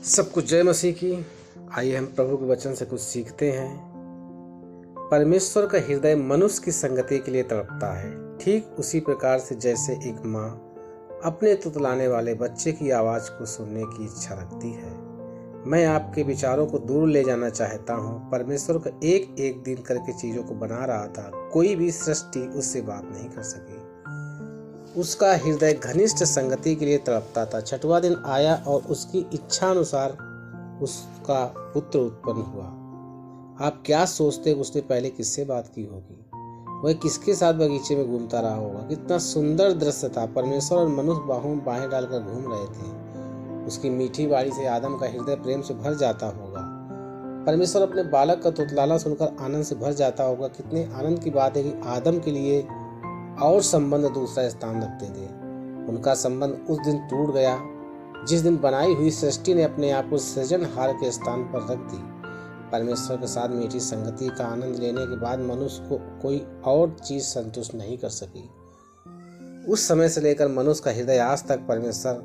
सब कुछ जय मसीह की। आइए हम प्रभु के वचन से कुछ सीखते हैं। परमेश्वर का हृदय मनुष्य की संगति के लिए तड़पता है, ठीक उसी प्रकार से जैसे एक माँ अपने तुतलाने वाले बच्चे की आवाज़ को सुनने की इच्छा रखती है। मैं आपके विचारों को दूर ले जाना चाहता हूँ। परमेश्वर का एक एक दिन करके चीज़ों को बना रहा था, कोई भी सृष्टि उससे बात नहीं कर सकी। उसका हृदय घनिष्ठ संगति के लिए तड़पता था। छठवां दिन आया और उसकी इच्छा अनुसार उसका पुत्र उत्पन्न हुआ। आप क्या सोचते हैं उसने पहले किससे बात की होगी? वह किसके साथ बगीचे में घूमता रहा होगा? कितना सुंदर दृश्य था। परमेश्वर और मनुष्य बाहें डालकर घूम रहे थे। उसकी मीठी बाणी से आदम का हृदय प्रेम से भर जाता होगा। परमेश्वर अपने बालक का तुतलाना सुनकर आनंद से भर जाता होगा। कितने आनंद की बात है कि आदम के लिए और संबंध दूसरा स्थान रखते थे। उनका संबंध उस दिन टूट गया जिस दिन बनाई हुई सृष्टि ने अपने आप को सृजनहार के स्थान पर रख दी। परमेश्वर के साथ मीठी संगति का आनंद लेने के बाद मनुष्य को कोई और चीज संतुष्ट नहीं कर सकी। उस समय से लेकर मनुष्य का हृदय आज तक परमेश्वर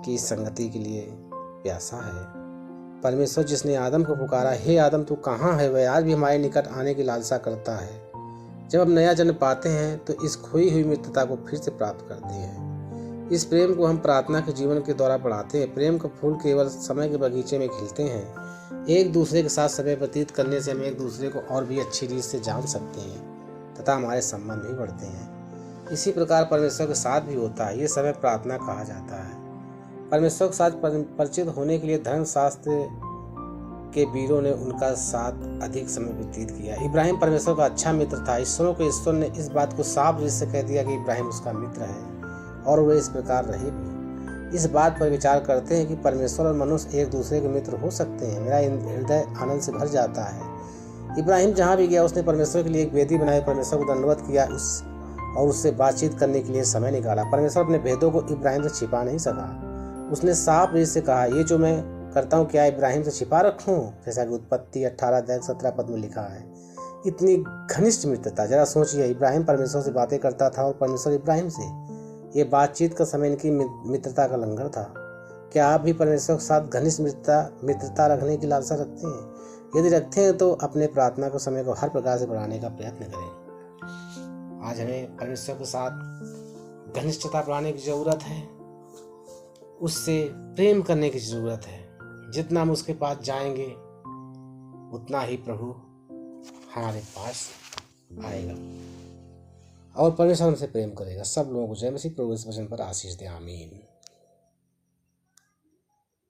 की संगति के लिए प्यासा है। परमेश्वर जिसने आदम को पुकारा, हे आदम तू कहाँ है, वह आज भी हमारे निकट आने की लालसा करता है। जब हम नया जन्म पाते हैं तो इस खोई हुई मित्रता को फिर से प्राप्त करते हैं। इस प्रेम को हम प्रार्थना के जीवन के द्वारा बढ़ाते हैं। प्रेम का फूल केवल समय के बगीचे में खिलते हैं। एक दूसरे के साथ समय व्यतीत करने से हम एक दूसरे को और भी अच्छी रीत से जान सकते हैं तथा हमारे संबंध भी बढ़ते हैं। इसी प्रकार परमेश्वर के साथ भी होता है। ये समय प्रार्थना कहा जाता है। परमेश्वर के साथ परिचित होने के लिए धर्मशास्त्र के वीरों ने उनका साथ अधिक समय व्यतीत किया। इब्राहिम परमेश्वर का अच्छा मित्र था। ईश्वर ने इस बात को साफ रूप से कह दिया कि इब्राहिम उसका मित्र है और वे इस प्रकार रहे भी। इस बात पर विचार करते हैं कि परमेश्वर और मनुष्य एक दूसरे के मित्र हो सकते हैं। मेरा हृदय आनंद से भर जाता है। इब्राहिम जहाँ भी गया उसने परमेश्वर के लिए एक वेदी बनाई, परमेश्वर को दंडवत किया और उससे बातचीत करने के लिए समय निकाला। परमेश्वर अपने भेदों को इब्राहिम से छिपा नहीं सका। उसने साफ रूप से कहा, ये जो मैं करता हूँ क्या इब्राहिम से छिपा रखूँ? जैसा कि उत्पत्ति 18-17 पद में लिखा है। इतनी घनिष्ठ मित्रता, जरा सोचिए। इब्राहिम परमेश्वर से बातें करता था और परमेश्वर इब्राहिम से। ये बातचीत का समय इनकी मित्रता का लंगर था। क्या आप भी परमेश्वर के साथ घनिष्ठ मित्रता रखने की लालसा रखते हैं? यदि रखते हैं तो अपने प्रार्थना के समय को हर प्रकार से बढ़ाने का प्रयत्न करें। आज हमें परमेश्वर के साथ घनिष्ठता बढ़ाने की जरूरत है, उससे प्रेम करने की जरूरत है। जितना हम उसके पास जाएंगे उतना ही प्रभु हमारे पास आएगा और परमेश्वर हमसे प्रेम करेगा। सब लोगों को जय मसीह। प्रभु इस वचन पर आशीष दे। आमीन।